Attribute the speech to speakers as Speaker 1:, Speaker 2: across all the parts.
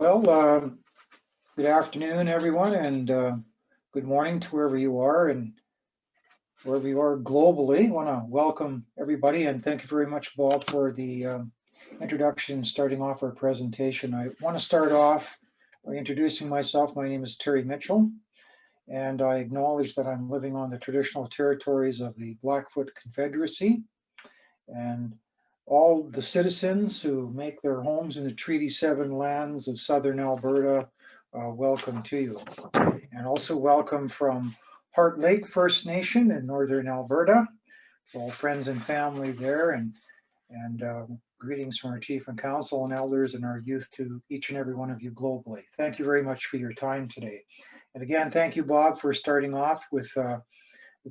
Speaker 1: Well, good afternoon, everyone, and good morning to wherever you are and wherever you are globally. I want to welcome everybody and thank you very much, Bob, for the introduction starting off our presentation. I want to start off by introducing myself. My name is Terry Mitchell, and I acknowledge that I'm living on the traditional territories of the Blackfoot Confederacy, and all the citizens who make their homes in the Treaty 7 lands of southern Alberta, welcome to you. And also welcome from Heart Lake First Nation in northern Alberta, all friends and family there, and greetings from our chief and council and elders and our youth to each and every one of you globally. Thank you very much for your time today. And again, thank you, Bob, for starting off with the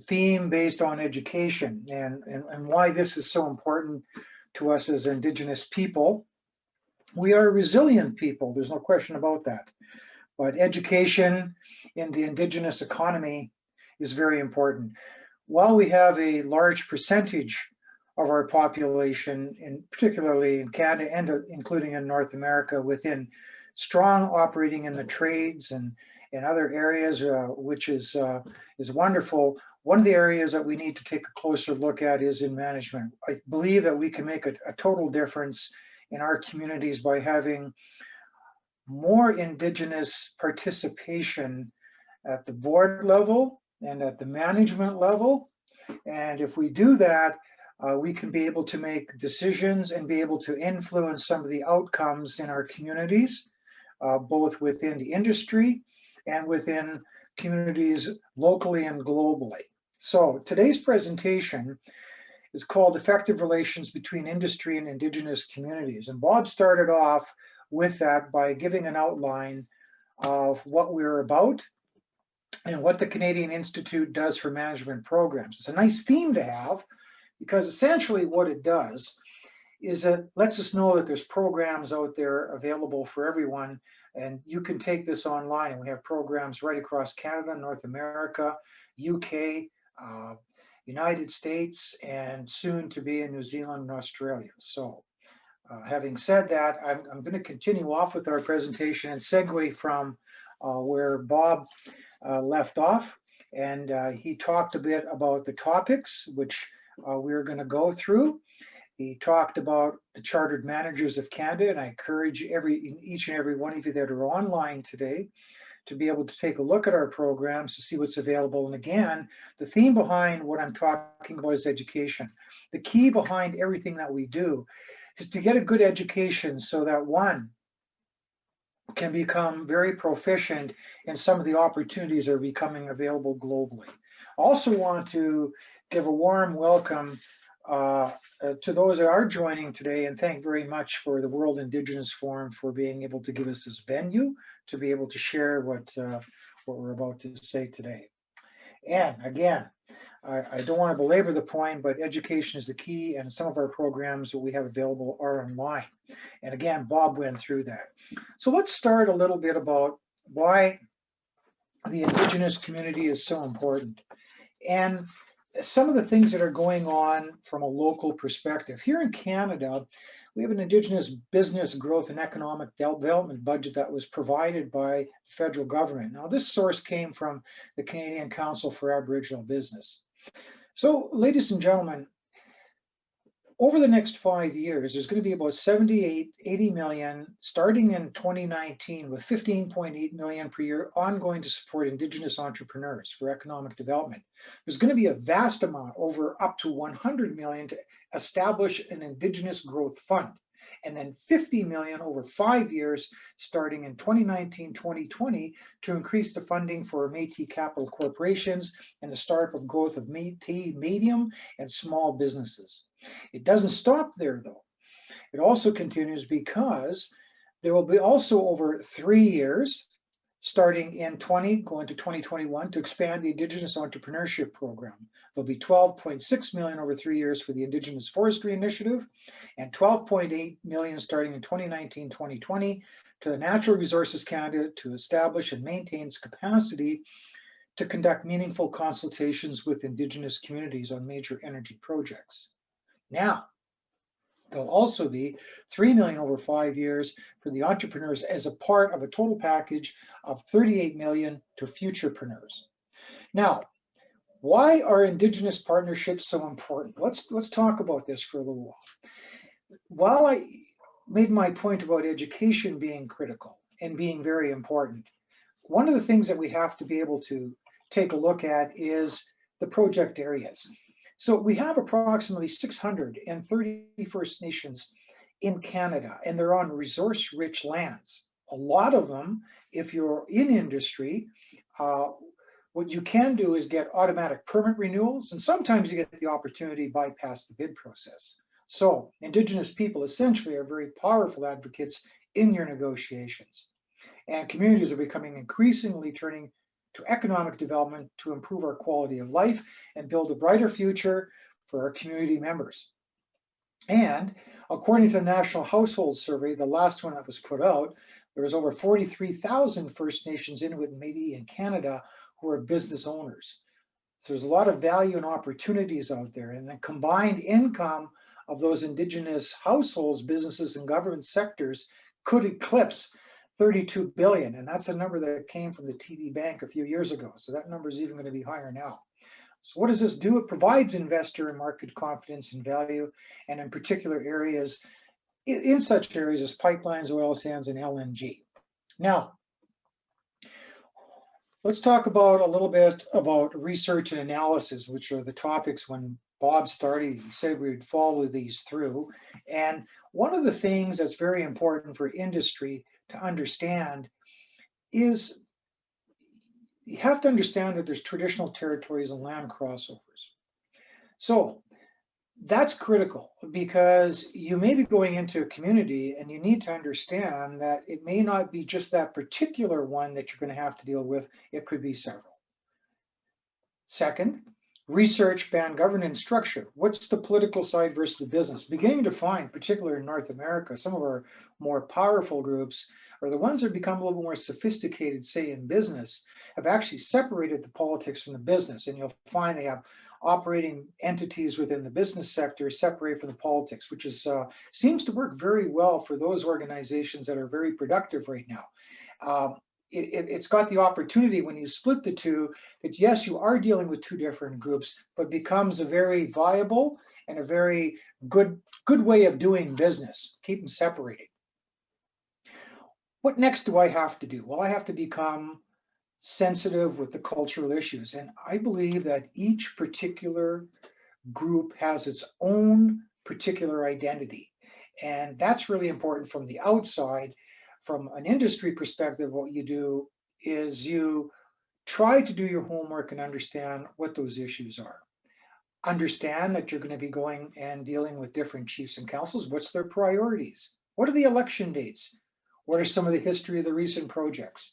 Speaker 1: theme based on education and why this is so important to us as Indigenous people. We are a resilient people, there's no question about that. But education in the Indigenous economy is very important. While we have a large percentage of our population, particularly in Canada and including in North America, within strong operating in the trades and in other areas, which is wonderful. One of the areas that we need to take a closer look at is in management. I believe that we can make a total difference in our communities by having more Indigenous participation at the board level and at the management level. And if we do that, we can be able to make decisions and be able to influence some of the outcomes in our communities, both within the industry and within communities locally and globally. So today's presentation is called Effective Relations Between Industry and Indigenous Communities. And Bob started off with that by giving an outline of what we're about and what the Canadian Institute does for management programs. It's a nice theme to have because essentially what it does is it lets us know that there's programs out there available for everyone, and you can take this online, and we have programs right across Canada, North America, UK, United States, and soon to be in New Zealand and Australia. So having said that, I'm going to continue off with our presentation and segue from where Bob left off. And he talked a bit about the topics which we're going to go through. He talked about the Chartered Managers of Canada, and I encourage each and every one of you that are online today to be able to take a look at our programs to see what's available. And again, the theme behind what I'm talking about is education. The key behind everything that we do is to get a good education so that one can become very proficient in some of the opportunities that are becoming available globally. Also want to give a warm welcome to those that are joining today, and thank very much for the World Indigenous Forum for being able to give us this venue to be able to share what we're about to say today. And again, I don't want to belabor the point, but education is the key, and some of our programs that we have available are online. And again, Bob went through that. So let's start a little bit about why the Indigenous community is so important, and some of the things that are going on from a local perspective. Here in Canada, we have an Indigenous business growth and economic development budget that was provided by the federal government. Now, this source came from the Canadian Council for Aboriginal Business. So, ladies and gentlemen, over the next 5 years, there's going to be about 80 million starting in 2019 with 15.8 million per year ongoing to support Indigenous entrepreneurs for economic development. There's going to be a vast amount, over up to 100 million, to establish an Indigenous growth fund. And then 50 million over 5 years, starting in 2019-2020, to increase the funding for Métis capital corporations and the start of growth of Métis medium and small businesses. It doesn't stop there, though. It also continues because there will be also over 3 years, starting in 20, going to 2021, to expand the Indigenous Entrepreneurship Program. There'll be 12.6 million over 3 years for the Indigenous Forestry Initiative, and 12.8 million starting in 2019-2020 to the Natural Resources Canada to establish and maintain its capacity to conduct meaningful consultations with Indigenous communities on major energy projects. Now, There'll also be 3 million over 5 years for the entrepreneurs as a part of a total package of 38 million to futurepreneurs. Now, why are Indigenous partnerships so important? Let's talk about this for a little while. While I made my point about education being critical and being very important, one of the things that we have to be able to take a look at is the project areas. So we have approximately 630 First Nations in Canada, and they're on resource-rich lands. A lot of them, if you're in industry, uh, what you can do is get automatic permit renewals, and sometimes you get the opportunity to bypass the bid process. So Indigenous people essentially are very powerful advocates in your negotiations. And communities are becoming increasingly turning to economic development to improve our quality of life and build a brighter future for our community members. And according to the National Household Survey, the last one that was put out, there was over 43,000 First Nations, Inuit, and Métis in Canada who are business owners. So there's a lot of value and opportunities out there. And the combined income of those Indigenous households, businesses, and government sectors could eclipse 32 billion. And that's a number that came from the TD Bank a few years ago. So that number is even going to be higher now. So what does this do? It provides investor and market confidence and value, and in particular areas, in such areas as pipelines, oil sands, and LNG. Now, let's talk about a little bit about research and analysis, which are the topics when Bob started, he said we would follow these through. And one of the things that's very important for industry to understand is you have to understand that there's traditional territories and land crossovers. So that's critical because you may be going into a community and you need to understand that it may not be just that particular one that you're going to have to deal with, it could be several. Second, research band governance structure. What's the political side versus the business? Beginning to find, particularly in North America, some of our more powerful groups are the ones that become a little more sophisticated, say in business, have actually separated the politics from the business. And you'll find they have operating entities within the business sector separate from the politics, which is seems to work very well for those organizations that are very productive right now. It's got the opportunity when you split the two that yes, you are dealing with two different groups, but becomes a very viable and a very good way of doing business. Keep them separated. What next do I have to do? Well, I have to become sensitive with the cultural issues. And I believe that each particular group has its own particular identity. And that's really important from the outside. From an industry perspective, what you do is you try to do your homework and understand what those issues are. Understand that you're going to be going and dealing with different chiefs and councils. What's their priorities? What are the election dates? What are some of the history of the recent projects?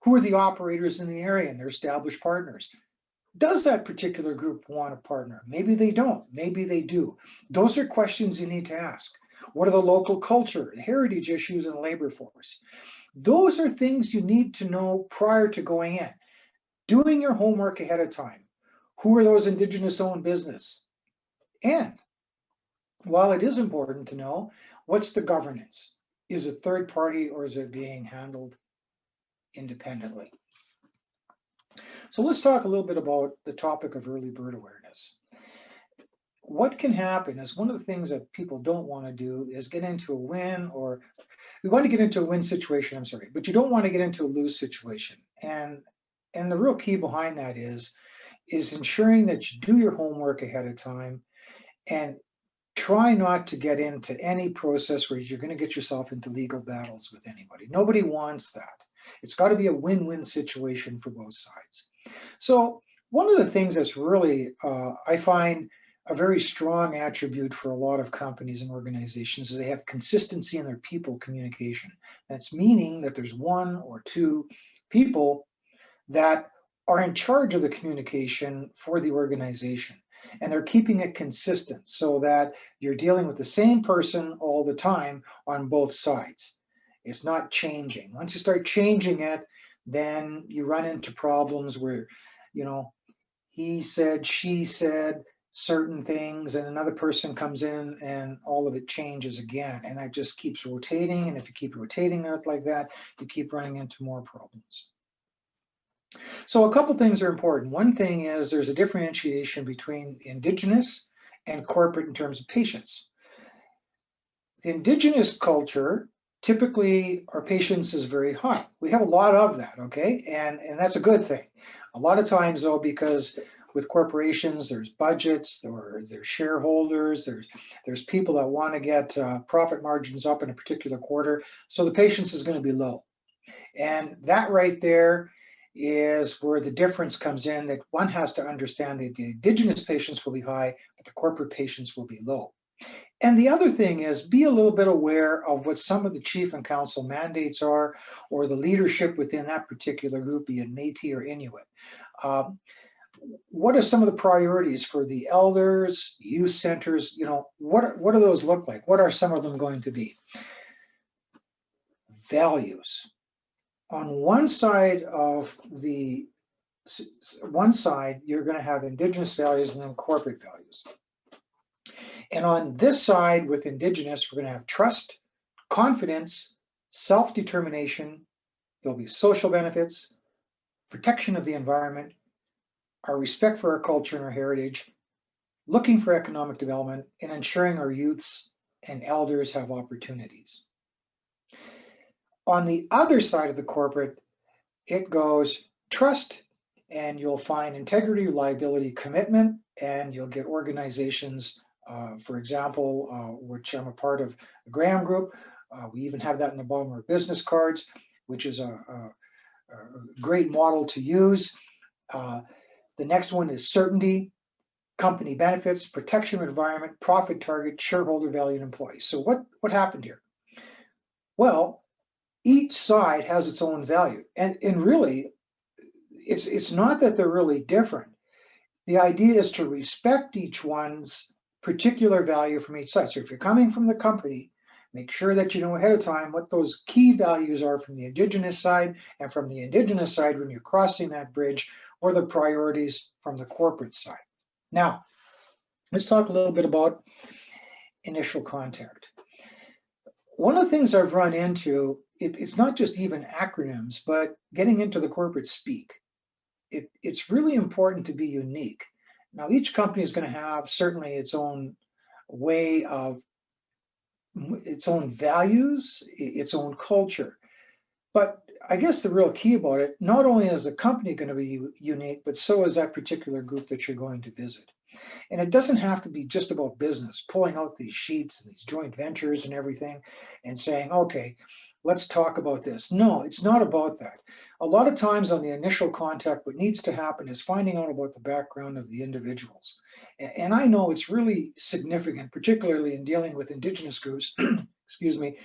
Speaker 1: Who are the operators in the area and their established partners? Does that particular group want a partner? Maybe they don't, maybe they do. Those are questions you need to ask. What are the local culture, heritage issues, and labor force? Those are things you need to know prior to going in. Doing your homework ahead of time. Who are those Indigenous owned business? And while it is important to know, what's the governance? Is it third party or is it being handled independently? So let's talk a little bit about the topic of early bird awareness. What can happen is one of the things that people don't want to do is get into a win, or we want to get into a win situation, I'm sorry, but you don't want to get into a lose situation. And the real key behind that is ensuring that you do your homework ahead of time and try not to get into any process where you're going to get yourself into legal battles with anybody. Nobody wants that. It's got to be a win-win situation for both sides. So one of the things that's really, I find a very strong attribute for a lot of companies and organizations is they have consistency in their people communication. That's meaning that there's one or two people that are in charge of the communication for the organization. And they're keeping it consistent so that you're dealing with the same person all the time on both sides. It's not changing. Once you start changing it, then you run into problems where, he said, she said. certain things, and another person comes in and all of it changes again. And that just keeps rotating. And if you keep rotating it like that, you keep running into more problems. So a couple things are important. One thing is there's a differentiation between Indigenous and corporate in terms of patience. The Indigenous culture, typically our patience is very high. We have a lot of that, okay? And that's a good thing. A lot of times though, because with corporations, there's budgets, or there's shareholders, there's people that want to get profit margins up in a particular quarter. So the patience is going to be low. And that right there is where the difference comes in, that one has to understand that the Indigenous patients will be high, but the corporate patients will be low. And the other thing is, be a little bit aware of what some of the chief and council mandates are, or the leadership within that particular group, be it Métis or Inuit. What are some of the priorities for the elders, youth centers? You know, what do those look like? What are some of them going to be? Values. On one side, you're going to have Indigenous values and then corporate values. And on this side with Indigenous, we're going to have trust, confidence, self-determination. There'll be social benefits, protection of the environment, our respect for our culture and our heritage, looking for economic development, and ensuring our youths and elders have opportunities. On the other side of the corporate, it goes trust, and you'll find integrity, reliability, commitment, and you'll get organizations, for example, which I'm a part of, the Graham Group. We even have that in the bottom of our business cards, which is a great model to use. The next one is certainty, company benefits, protection of environment, profit target, shareholder value, and employees. So what happened here? Well, each side has its own value. And really, it's not that they're really different. The idea is to respect each one's particular value from each side. So if you're coming from the company, make sure that you know ahead of time what those key values are from the Indigenous side, and from the Indigenous side, when you're crossing that bridge, or the priorities from the corporate side. Now, let's talk a little bit about initial contact. One of the things I've run into, it's not just even acronyms, but getting into the corporate speak. It's really important to be unique. Now, each company is going to have certainly its own way of, its own values, its own culture. But I guess the real key about it, not only is the company going to be unique, but so is that particular group that you're going to visit. And it doesn't have to be just about business, pulling out these sheets and these joint ventures and everything and saying, okay, let's talk about this. No, it's not about that. A lot of times on the initial contact, what needs to happen is finding out about the background of the individuals. And I know it's really significant, particularly in dealing with Indigenous groups, excuse me,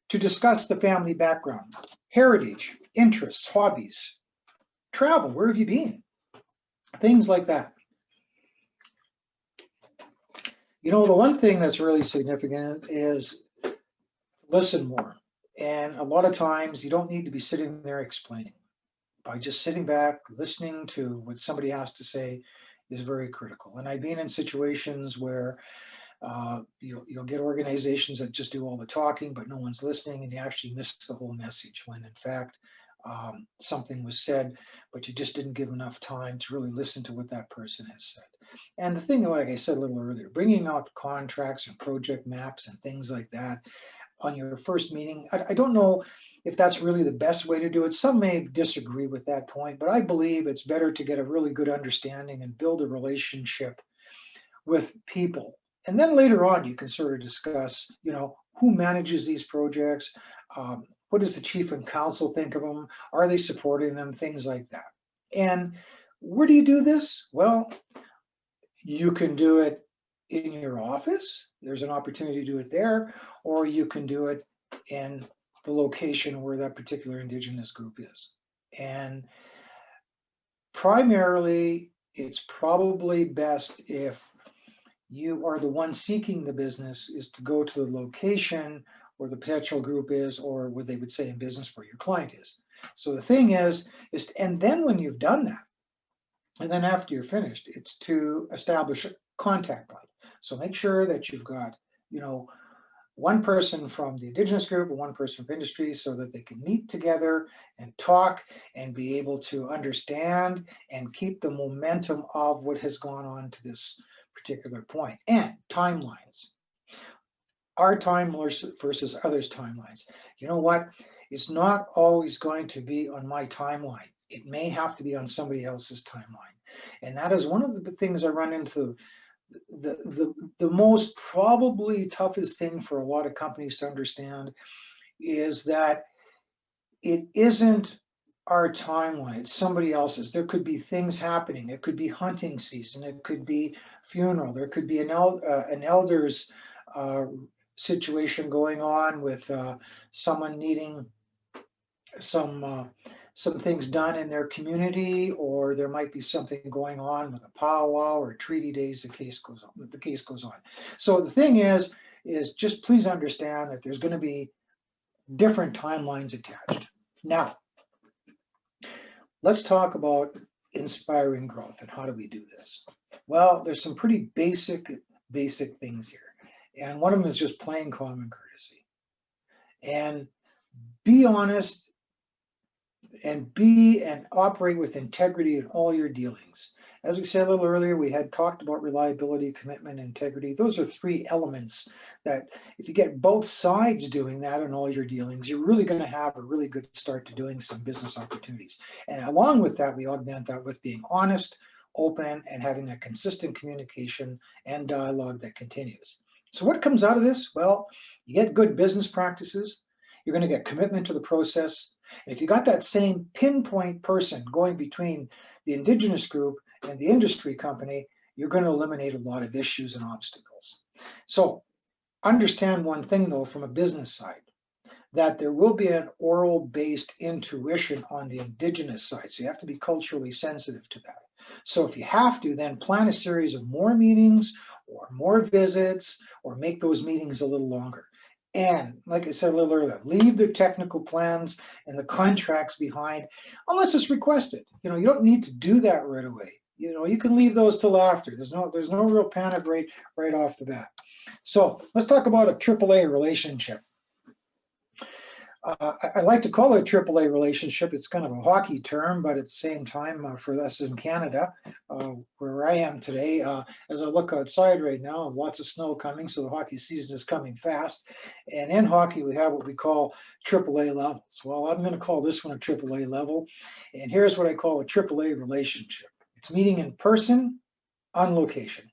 Speaker 1: to discuss the family background, heritage, interests, hobbies, travel, where have you been? Things like that. You know, the one thing that's really significant is listen more. And a lot of times you don't need to be sitting there explaining. By just sitting back, listening to what somebody has to say is very critical. And I've been in situations where you'll get organizations that just do all the talking, but no one's listening, and you actually miss the whole message when in fact something was said, but you just didn't give enough time to really listen to what that person has said. And the thing, like I said a little earlier, bringing out contracts and project maps and things like that on your first meeting, I don't know if that's really the best way to do it. Some may disagree with that point, but I believe it's better to get a really good understanding and build a relationship with people. And then later on, you can sort of discuss, you know, who manages these projects, what does the chief and council think of them, are they supporting them, things like that. And where do you do this? Well, you can do it in your office. There's an opportunity to do it there, or you can do it in the location where that particular Indigenous group is. And primarily, it's probably best if you are the one seeking the business is to go to the location where the potential group is, or what they would say in business where your client is. So the thing is and then when you've done that, and then after you're finished, it's to establish contact point. So make sure that you've got, one person from the Indigenous group and one person from industry so that they can meet together and talk and be able to understand and keep the momentum of what has gone on to this particular point. And timelines. Our time versus others' timelines. You know what? It's not always going to be on my timeline. It may have to be on somebody else's timeline. And that is one of the things I run into. The most probably toughest thing for a lot of companies to understand is that it isn't our timeline, it's somebody else's. There could be things happening. It could be hunting season. It could be funeral. There could be an elder's situation going on with someone needing some things done in their community, or there might be something going on with a powwow or treaty days. The case goes on. So the thing is just please understand that there's going to be different timelines attached. Now, let's talk about inspiring growth and how do we do this? Well, there's some pretty basic things here. And one of them is just plain common courtesy. And be honest and operate with integrity in all your dealings. As we said a little earlier, we had talked about reliability, commitment, integrity. Those are three elements that if you get both sides doing that in all your dealings, you're really going to have a really good start to doing some business opportunities. And along with that, we augment that with being honest, open, and having a consistent communication and dialogue that continues. So what comes out of this? Well, you get good business practices. You're going to get commitment to the process. And if you got that same pinpoint person going between the Indigenous group and the industry company, you're going to eliminate a lot of issues and obstacles. So understand one thing, though, from a business side, that there will be an oral-based intuition on the Indigenous side. So you have to be culturally sensitive to that. So if you have to, then plan a series of more meetings or more visits or make those meetings a little longer. And like I said a little earlier, leave the technical plans and the contracts behind unless it's requested. You don't need to do that right away. You can leave those till after. There's no real panic right off the bat. So let's talk about a AAA relationship. I like to call it a AAA relationship. It's kind of a hockey term, but at the same time, for us in Canada, where I am today, as I look outside right now, lots of snow coming, so the hockey season is coming fast. And in hockey, we have what we call AAA levels. Well, I'm going to call this one a AAA level. And here's what I call a AAA relationship. It's meeting in person, on location.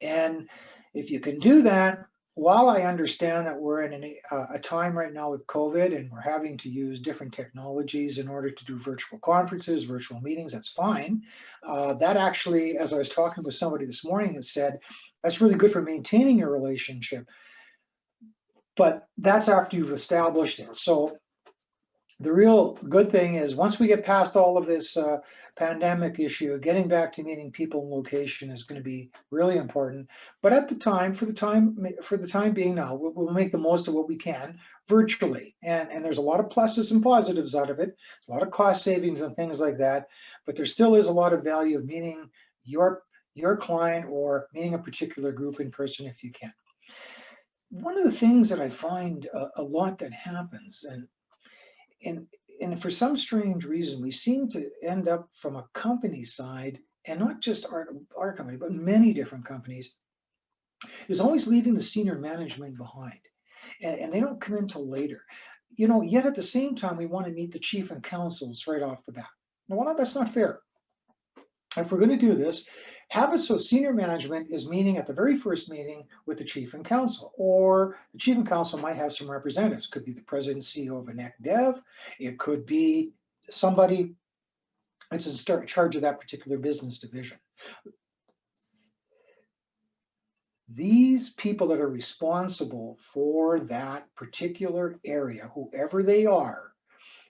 Speaker 1: And if you can do that, while I understand that we're in a time right now with COVID and we're having to use different technologies in order to do virtual conferences, virtual meetings, that's fine. That actually, as I was talking with somebody this morning, has said, that's really good for maintaining your relationship. But that's after you've established it. So the real good thing is once we get past all of this pandemic issue, getting back to meeting people in location is going to be really important. But at the time, for the time being now, we'll make the most of what we can virtually. And there's a lot of pluses and positives out of it. There's a lot of cost savings and things like that. But there still is a lot of value of meeting your client or meeting a particular group in person if you can. One of the things that I find a lot that happens, and for some strange reason, we seem to end up from a company side, and not just our company, but many different companies, is always leaving the senior management behind. And they don't come in till later. Yet at the same time, we want to meet the chief and councils right off the bat. Now, well, that's not fair. If we're going to do this, have it so senior management is meeting at the very first meeting with the chief and council, or the chief and council might have some representatives. It could be the president and CEO of a NEC Dev. It could be somebody that's in charge of that particular business division. These people that are responsible for that particular area, whoever they are,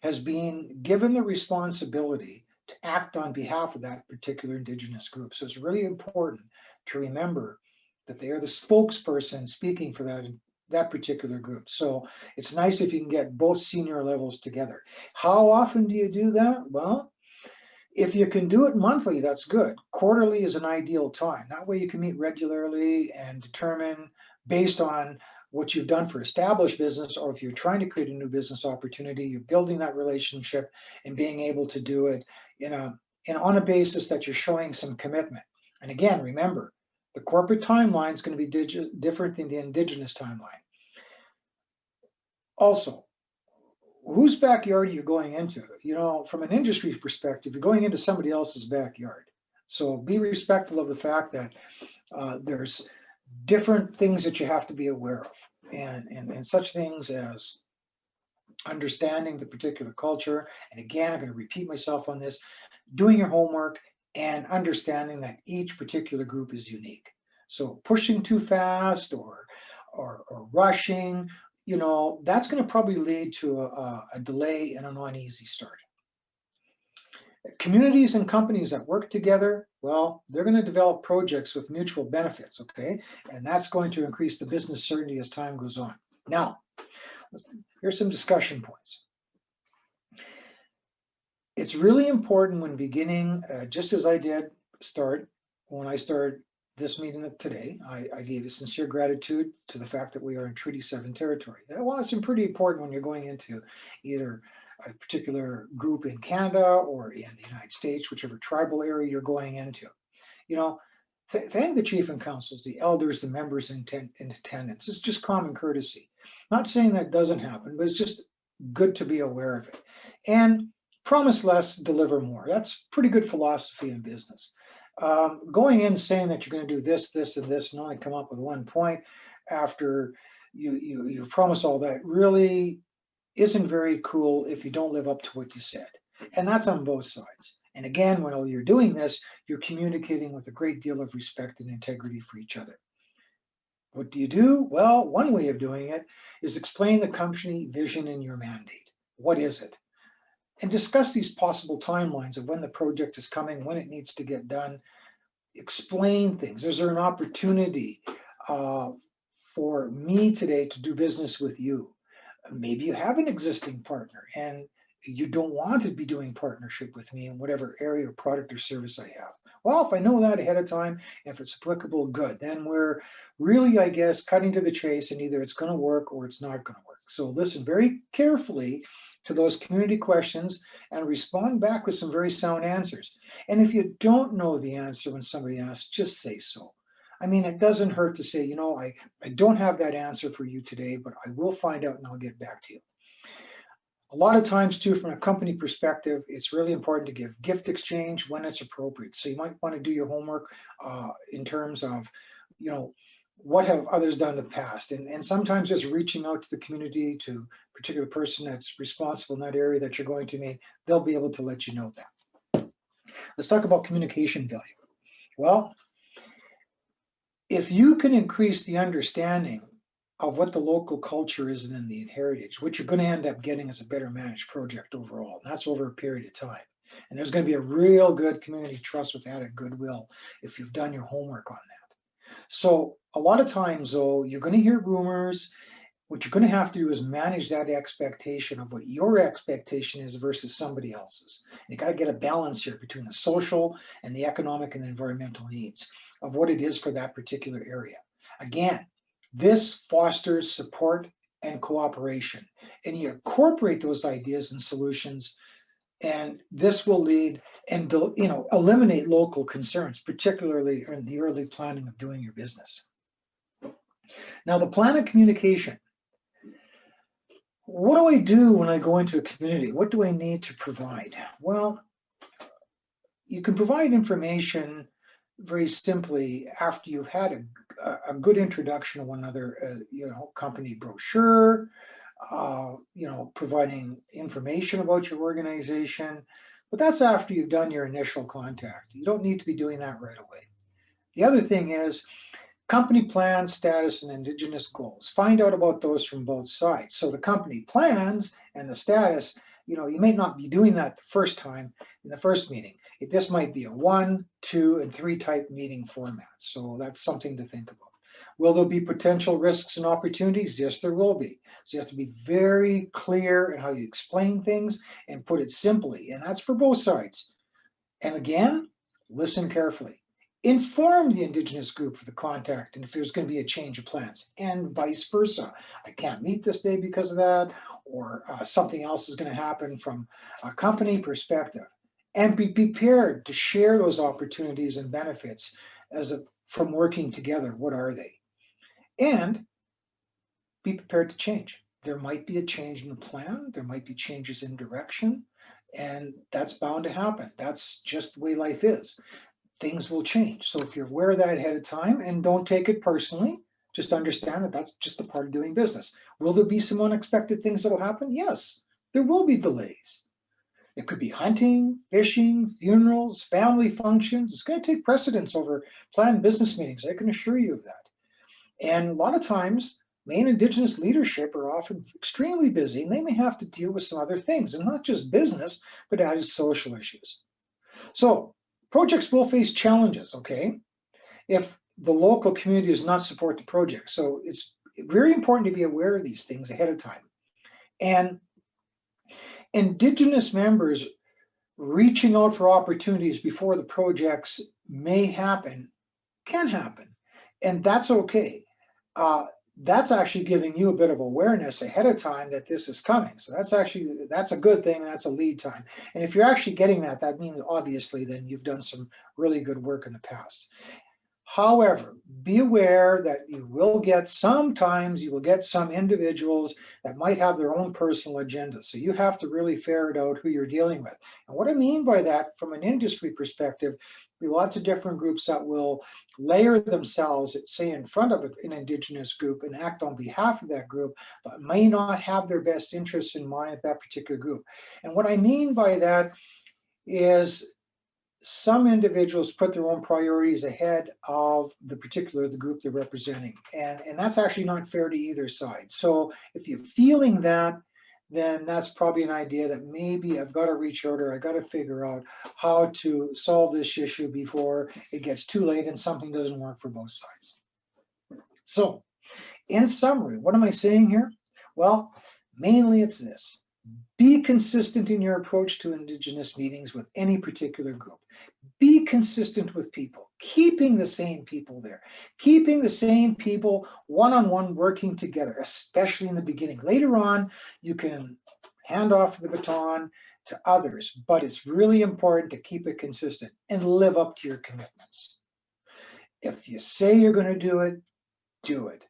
Speaker 1: has been given the responsibility to act on behalf of that particular Indigenous group. So it's really important to remember that they are the spokesperson speaking for that particular group. So it's nice if you can get both senior levels together. How often do you do that? Well, If you can do it monthly, that's good. Quarterly is an ideal time. That way you can meet regularly and determine based on what you've done for established business, or if you're trying to create a new business opportunity, you're building that relationship and being able to do it on a basis that you're showing some commitment. And again, remember, the corporate timeline is going to be different than the Indigenous timeline. Also, whose backyard are you going into? From an industry perspective, you're going into somebody else's backyard. So be respectful of the fact that there's different things that you have to be aware of, and such things as understanding the particular culture. And again, I'm going to repeat myself on this, doing your homework and understanding that each particular group is unique. So pushing too fast or rushing, that's going to probably lead to a delay and an uneasy start. Communities and companies that work together, well, they're going to develop projects with mutual benefits, okay? And that's going to increase the business certainty as time goes on. Now, here's some discussion points. It's really important when beginning, just as I did when I started this meeting today, I gave a sincere gratitude to the fact that we are in Treaty 7 territory. Well, it's pretty important when you're going into either a particular group in Canada or in the United States, whichever tribal area you're going into. Thank the chief and councils, the elders, the members in attendance. It's just common courtesy. Not saying that doesn't happen, but it's just good to be aware of it. And promise less, deliver more. That's pretty good philosophy in business. Going in saying that you're going to do this, this, and this, and only come up with one point after you promise all that really isn't very cool if you don't live up to what you said. And that's on both sides. And again, while you're doing this, you're communicating with a great deal of respect and integrity for each other. What do you do? Well, one way of doing it is explain the company vision and your mandate. What is it? And discuss these possible timelines of when the project is coming, when it needs to get done. Explain things. Is there an opportunity for me today to do business with you? Maybe you have an existing partner and you don't want to be doing partnership with me in whatever area or product or service I have. Well, if I know that ahead of time, if it's applicable, good. Then we're really, I guess, cutting to the chase, and either it's going to work or it's not going to work. So listen very carefully to those community questions and respond back with some very sound answers. And if you don't know the answer when somebody asks, just say so. I mean, it doesn't hurt to say, I don't have that answer for you today, but I will find out and I'll get back to you. A lot of times too, from a company perspective, it's really important to give gift exchange when it's appropriate. So you might want to do your homework in terms of, what have others done in the past? And sometimes just reaching out to the community, to a particular person that's responsible in that area that you're going to meet, they'll be able to let you know that. Let's talk about communication value. Well, if you can increase the understanding of what the local culture is and the heritage, what you're going to end up getting is a better managed project overall. And that's over a period of time. And there's going to be a real good community trust with added goodwill if you've done your homework on that. So a lot of times, though, you're going to hear rumors. What you're going to have to do is manage that expectation of what your expectation is versus somebody else's. You got to get a balance here between the social and the economic and environmental needs of what it is for that particular area. Again, this fosters support and cooperation, and you incorporate those ideas and solutions, and this will lead and eliminate local concerns, particularly in the early planning of doing your business. Now, the plan of communication. What do I do when I go into a community? What do I need to provide? Well, you can provide information very simply after you've had a good introduction of one another, company brochure, providing information about your organization, but that's after you've done your initial contact. You don't need to be doing that right away. The other thing is company plan, status, and Indigenous goals. Find out about those from both sides. So the company plans and the status, you may not be doing that the first time in the first meeting. This might be a 1, 2, and 3 type meeting format. So that's something to think about. Will there be potential risks and opportunities? Yes, there will be. So you have to be very clear in how you explain things and put it simply. And that's for both sides. And again, listen carefully. Inform the Indigenous group of the contact and if there's going to be a change of plans, and vice versa. I can't meet this day because of that, or something else is going to happen from a company perspective. And be prepared to share those opportunities and benefits from working together. What are they? And be prepared to change. There might be a change in the plan, there might be changes in direction, and that's bound to happen. That's just the way life is. Things will change. So if you're aware of that ahead of time and don't take it personally, just understand that that's just a part of doing business. Will there be some unexpected things that will happen? Yes, there will be delays. It could be hunting, fishing, funerals, family functions. It's going to take precedence over planned business meetings. I can assure you of that. And a lot of times, Maine Indigenous leadership are often extremely busy and they may have to deal with some other things, and not just business, but added social issues. So projects will face challenges, okay, if the local community does not support the project. So it's very important to be aware of these things ahead of time. And Indigenous members reaching out for opportunities before the projects may happen, can happen, and that's okay. Uh, that's actually giving you a bit of awareness ahead of time that this is coming. So that's a good thing. That's a lead time. And if you're actually getting that, that means obviously then you've done some really good work in the past. However, be aware that sometimes you will get some individuals that might have their own personal agenda. So you have to really ferret out who you're dealing with. And what I mean by that from an industry perspective, be lots of different groups that will layer themselves, say, in front of an Indigenous group and act on behalf of that group, but may not have their best interests in mind at that particular group. And what I mean by that is some individuals put their own priorities ahead of the group they're representing. And that's actually not fair to either side. So if you're feeling that, then that's probably an idea that maybe I've got to reach out or I got to figure out how to solve this issue before it gets too late and something doesn't work for both sides. So in summary, what am I saying here? Well, mainly it's this. Be consistent in your approach to Indigenous meetings with any particular group. Be consistent with people, keeping the same people there, keeping the same people one-on-one working together, especially in the beginning. Later on, you can hand off the baton to others, but it's really important to keep it consistent and live up to your commitments. If you say you're going to do it, do it.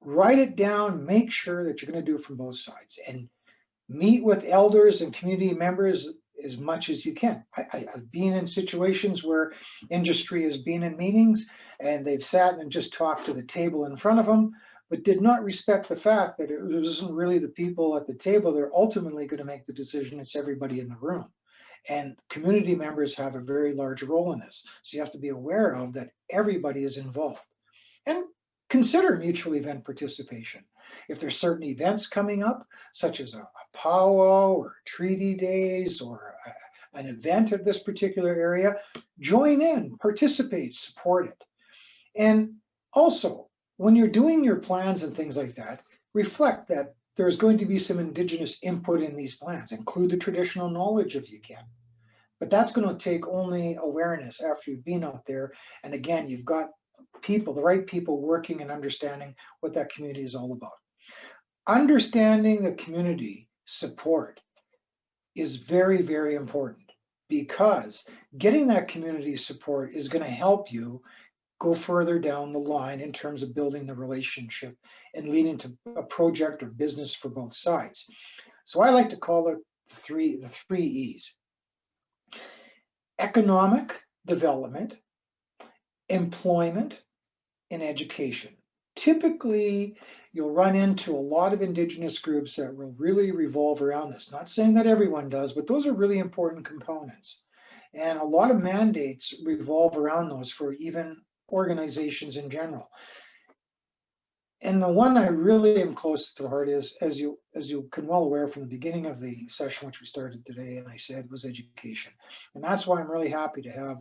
Speaker 1: Write it down, make sure that you're going to do it from both sides, and meet with elders and community members as much as you can. I've been in situations where industry has been in meetings and they've sat and just talked to the table in front of them, but did not respect the fact that it wasn't really the people at the table. They're ultimately going to make the decision. It's everybody in the room. And community members have a very large role in this. So you have to be aware of that everybody is involved. And consider mutual event participation. If there's certain events coming up, such as a powwow or treaty days or an event of this particular area, join in, participate, support it. And also, when you're doing your plans and things like that, reflect that there's going to be some Indigenous input in these plans. Include the traditional knowledge if you can. But that's going to take only awareness after you've been out there. And again, you've got people, the right people working and understanding what that community is all about. Understanding the community support is very, very important, because getting that community support is going to help you go further down the line in terms of building the relationship and leading to a project or business for both sides. So I like to call it the three E's: economic development, employment, and education. Typically, you'll run into a lot of Indigenous groups that will really revolve around this. Not saying that everyone does, but those are really important components. And a lot of mandates revolve around those for even organizations in general. And the one I really am close to heart is, as you can well aware from the beginning of the session, which we started today, and I said, was education. And that's why I'm really happy to have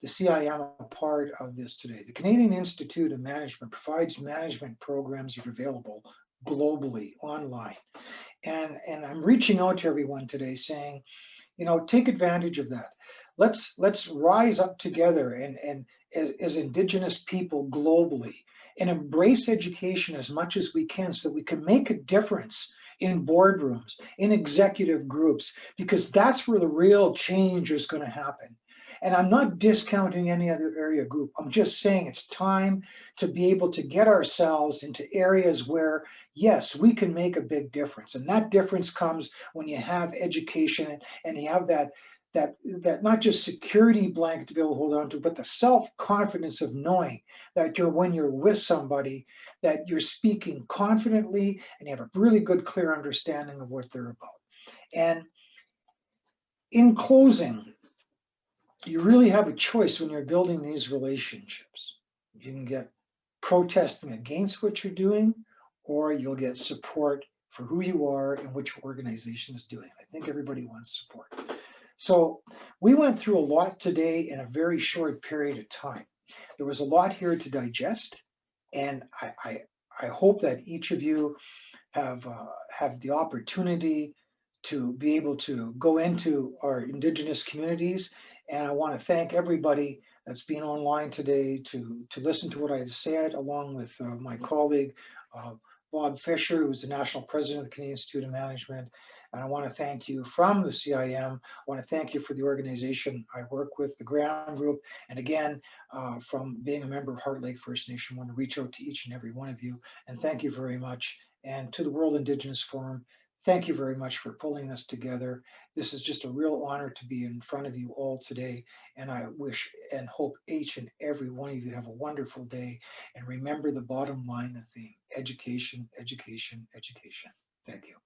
Speaker 1: the CIM a part of this today. The Canadian Institute of Management provides management programs that are available globally online. And I'm reaching out to everyone today saying, take advantage of that. let's rise up together and as Indigenous people globally and embrace education as much as we can so that we can make a difference in boardrooms, in executive groups, because that's where the real change is going to happen. And I'm not discounting any other area group. I'm just saying it's time to be able to get ourselves into areas where, yes, we can make a big difference. And that difference comes when you have education and you have that not just security blanket to be able to hold on to, but the self-confidence of knowing that when you're with somebody, that you're speaking confidently and you have a really good, clear understanding of what they're about. And in closing, you really have a choice when you're building these relationships. You can get protesting against what you're doing, or you'll get support for who you are and what your organization is doing. I think everybody wants support. So we went through a lot today in a very short period of time. There was a lot here to digest, and I hope that each of you have the opportunity to be able to go into our Indigenous communities. And I want to thank everybody that's been online today to listen to what I've said, along with my colleague Bob Fisher, who's the national president of the Canadian Institute of Management. And I want to thank you from the CIM. I want to thank you for the organization I work with, the Ground Group. And again, from being a member of Heart Lake First Nation, I want to reach out to each and every one of you. And thank you very much. And to the World Indigenous Forum, thank you very much for pulling this together. This is just a real honor to be in front of you all today. And I wish and hope each and every one of you have a wonderful day. And remember the bottom line of the theme: education, education, education. Thank you.